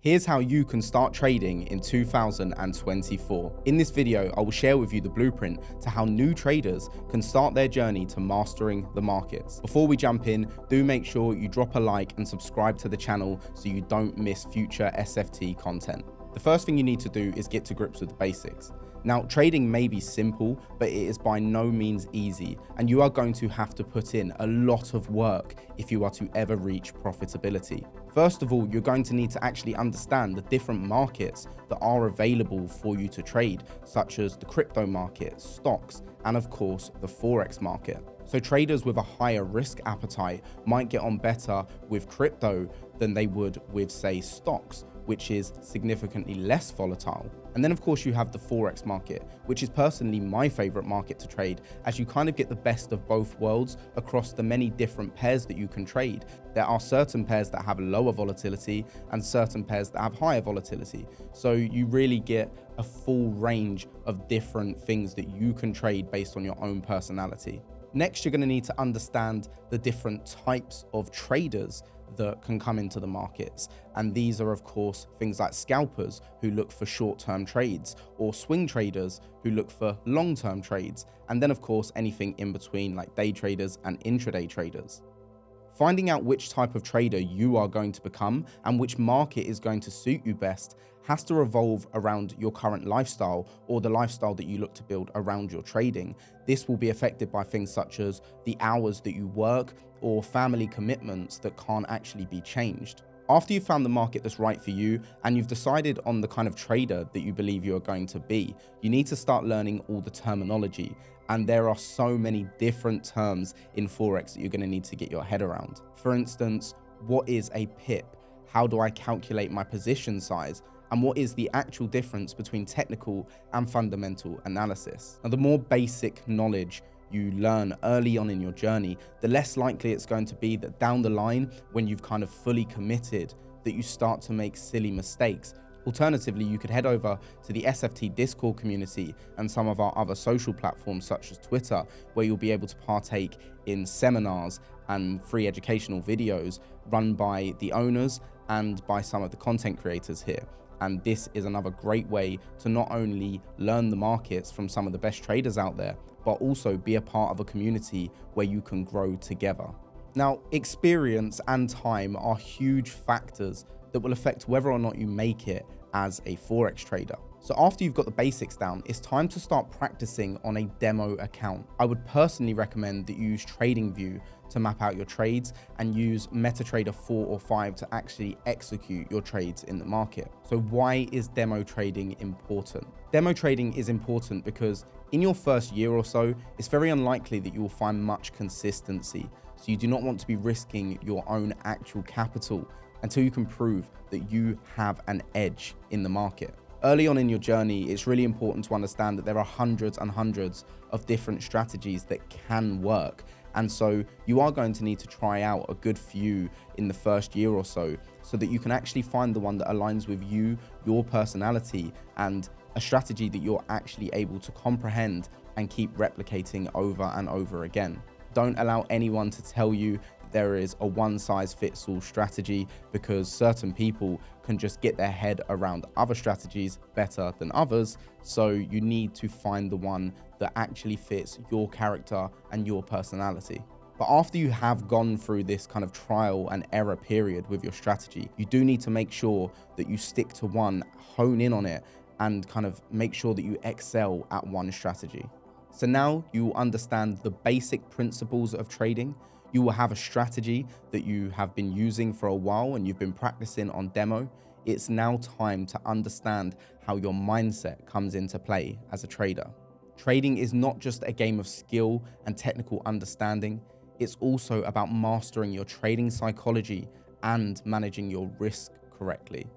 Here's how you can start trading in 2024. In this video, I will share with you the blueprint to how new traders can start their journey to mastering the markets. Before we jump in, do make sure you drop a like and subscribe to the channel so you don't miss future SFT content. The first thing you need to do is get to grips with the basics. Now, trading may be simple, but it is by no means easy, and you are going to have to put in a lot of work if you are to ever reach profitability. First of all, you're going to need to actually understand the different markets that are available for you to trade, such as the crypto market, stocks, and of course, the Forex market. So traders with a higher risk appetite might get on better with crypto than they would with, say, stocks, which is significantly less volatile. And then of course you have the Forex market, which is personally my favorite market to trade, as you kind of get the best of both worlds across the many different pairs that you can trade. There are certain pairs that have lower volatility and certain pairs that have higher volatility. So you really get a full range of different things that you can trade based on your own personality. Next, you're going to need to understand the different types of traders that can come into the markets. And these are, of course, things like scalpers who look for short-term trades, or swing traders who look for long-term trades. And then, of course, anything in between like day traders and intraday traders. Finding out which type of trader you are going to become and which market is going to suit you best has to revolve around your current lifestyle or the lifestyle that you look to build around your trading. This will be affected by things such as the hours that you work or family commitments that can't actually be changed. After you've found the market that's right for you and you've decided on the kind of trader that you believe you are going to be, you need to start learning all the terminology. And there are so many different terms in Forex that you're going to need to get your head around. For instance, what is a pip? How do I calculate my position size? And what is the actual difference between technical and fundamental analysis? Now, the more basic knowledge you learn early on in your journey, the less likely it's going to be that down the line, when you've kind of fully committed, that you start to make silly mistakes. Alternatively, you could head over to the SFT Discord community and some of our other social platforms such as Twitter, where you'll be able to partake in seminars and free educational videos run by the owners and by some of the content creators here. And this is another great way to not only learn the markets from some of the best traders out there, but also be a part of a community where you can grow together. Now, experience and time are huge factors that will affect whether or not you make it as a Forex trader. So after you've got the basics down, it's time to start practicing on a demo account. I would personally recommend that you use TradingView to map out your trades and use MetaTrader 4 or 5 to actually execute your trades in the market. So why is demo trading important? Demo trading is important because in your first year or so, it's very unlikely that you will find much consistency. So you do not want to be risking your own actual capital until you can prove that you have an edge in the market. Early on in your journey, it's really important to understand that there are hundreds and hundreds of different strategies that can work. And so you are going to need to try out a good few in the first year or so that you can actually find the one that aligns with you, your personality, and a strategy that you're actually able to comprehend and keep replicating over and over again. Don't allow anyone to tell you there is a one-size-fits-all strategy, because certain people can just get their head around other strategies better than others. So you need to find the one that actually fits your character and your personality. But after you have gone through this kind of trial and error period with your strategy, you do need to make sure that you stick to one, hone in on it, and kind of make sure that you excel at one strategy. So now you will understand the basic principles of trading. You will have a strategy that you have been using for a while and you've been practicing on demo. It's now time to understand how your mindset comes into play as a trader. Trading is not just a game of skill and technical understanding. It's also about mastering your trading psychology and managing your risk correctly.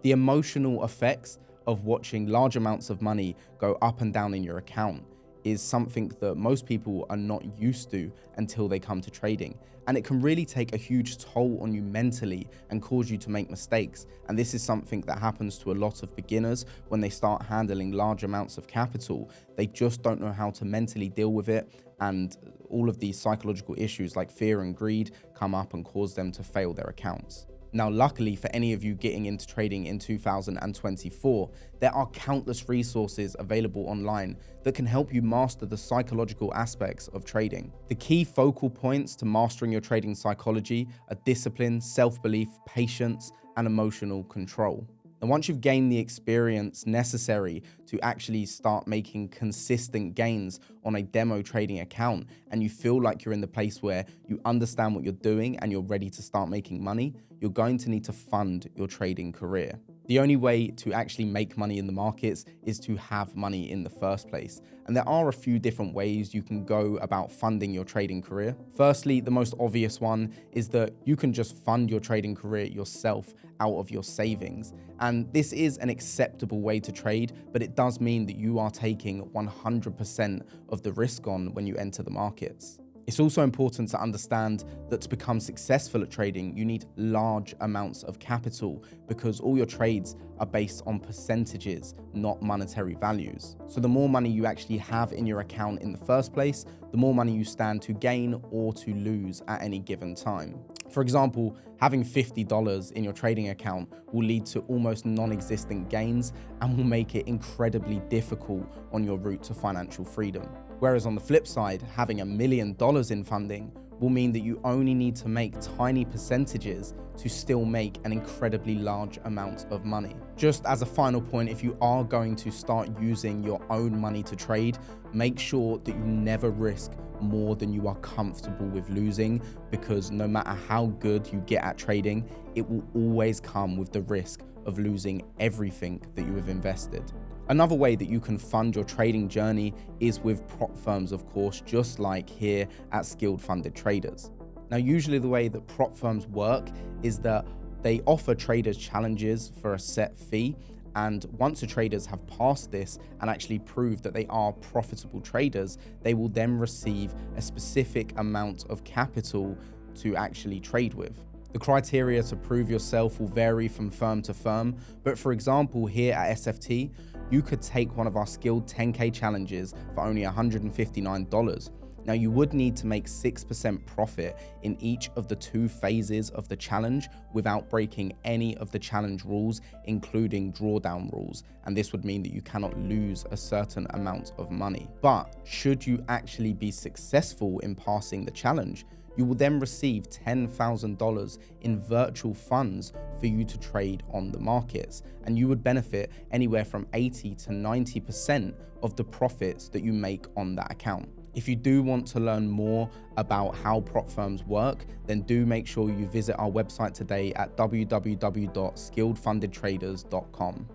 The emotional effects of watching large amounts of money go up and down in your account is something that most people are not used to until they come to trading. And it can really take a huge toll on you mentally and cause you to make mistakes. And this is something that happens to a lot of beginners when they start handling large amounts of capital. They just don't know how to mentally deal with it. And all of these psychological issues like fear and greed come up and cause them to fail their accounts. Now, luckily for any of you getting into trading in 2024, there are countless resources available online that can help you master the psychological aspects of trading. The key focal points to mastering your trading psychology are discipline, self-belief, patience, and emotional control. And once you've gained the experience necessary to actually start making consistent gains on a demo trading account, and you feel like you're in the place where you understand what you're doing and you're ready to start making money, you're going to need to fund your trading career. The only way to actually make money in the markets is to have money in the first place. And there are a few different ways you can go about funding your trading career. Firstly, the most obvious one is that you can just fund your trading career yourself out of your savings. And this is an acceptable way to trade, but it does mean that you are taking 100% of the risk on when you enter the markets. It's also important to understand that to become successful at trading, you need large amounts of capital because all your trades are based on percentages, not monetary values. So the more money you actually have in your account in the first place, the more money you stand to gain or to lose at any given time. For example, having $50 in your trading account will lead to almost non-existent gains and will make it incredibly difficult on your route to financial freedom. Whereas on the flip side, having $1 million in funding will mean that you only need to make tiny percentages to still make an incredibly large amount of money. Just as a final point, if you are going to start using your own money to trade, make sure that you never risk more than you are comfortable with losing, because no matter how good you get at trading, it will always come with the risk of losing everything that you have invested. Another way that you can fund your trading journey is with prop firms, of course, just like here at Skilled Funded Traders. Now, usually the way that prop firms work is that they offer traders challenges for a set fee. And once the traders have passed this and actually proved that they are profitable traders, they will then receive a specific amount of capital to actually trade with. The criteria to prove yourself will vary from firm to firm, but for example, here at SFT, you could take one of our skilled 10K challenges for only $159. Now, you would need to make 6% profit in each of the 2 phases of the challenge without breaking any of the challenge rules, including drawdown rules. And this would mean that you cannot lose a certain amount of money. But should you actually be successful in passing the challenge, you will then receive $10,000 in virtual funds for you to trade on the markets. And you would benefit anywhere from 80 to 90% of the profits that you make on that account. If you do want to learn more about how prop firms work, then do make sure you visit our website today at www.skilledfundedtraders.com.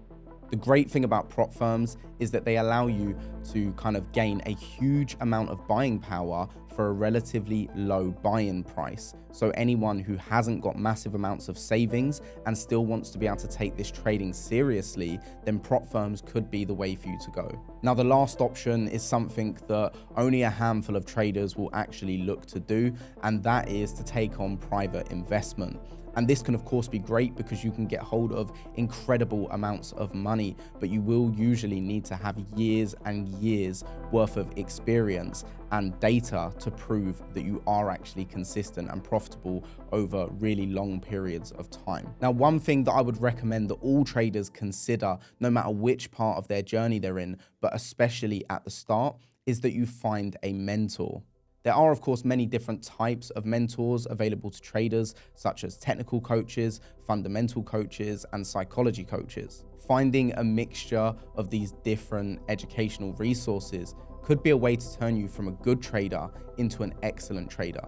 The great thing about prop firms is that they allow you to kind of gain a huge amount of buying power for a relatively low buy-in price. So anyone who hasn't got massive amounts of savings and still wants to be able to take this trading seriously, then prop firms could be the way for you to go. Now, the last option is something that only a handful of traders will actually look to do, and that is to take on private investment. And this can of course be great because you can get hold of incredible amounts of money, but you will usually need to have years and years worth of experience and data to prove that you are actually consistent and profitable over really long periods of time. Now, one thing that I would recommend that all traders consider, no matter which part of their journey they're in, but especially at the start, is that you find a mentor. There are, of course, many different types of mentors available to traders, such as technical coaches, fundamental coaches, and psychology coaches. Finding a mixture of these different educational resources could be a way to turn you from a good trader into an excellent trader.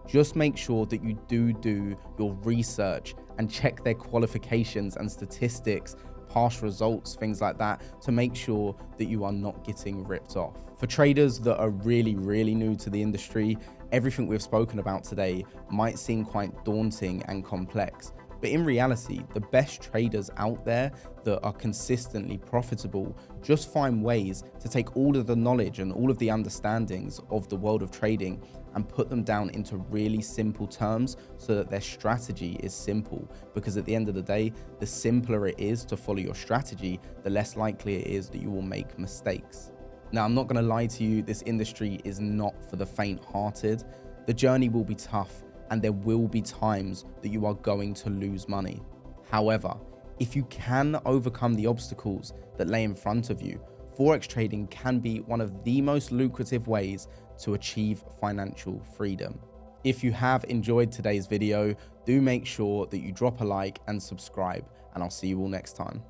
Just make sure that you do your research and check their qualifications and statistics, past results, things like that, to make sure that you are not getting ripped off. For traders that are really new to the industry, everything we've spoken about today might seem quite daunting and complex. But in reality, the best traders out there that are consistently profitable just find ways to take all of the knowledge and all of the understandings of the world of trading and put them down into really simple terms so that their strategy is simple. Because at the end of the day, the simpler it is to follow your strategy, the less likely it is that you will make mistakes. Now, I'm not going to lie to you, this industry is not for the faint-hearted. The journey will be tough, and there will be times that you are going to lose money. However, if you can overcome the obstacles that lay in front of you, Forex trading can be one of the most lucrative ways to achieve financial freedom. If you have enjoyed today's video, do make sure that you drop a like and subscribe, and I'll see you all next time.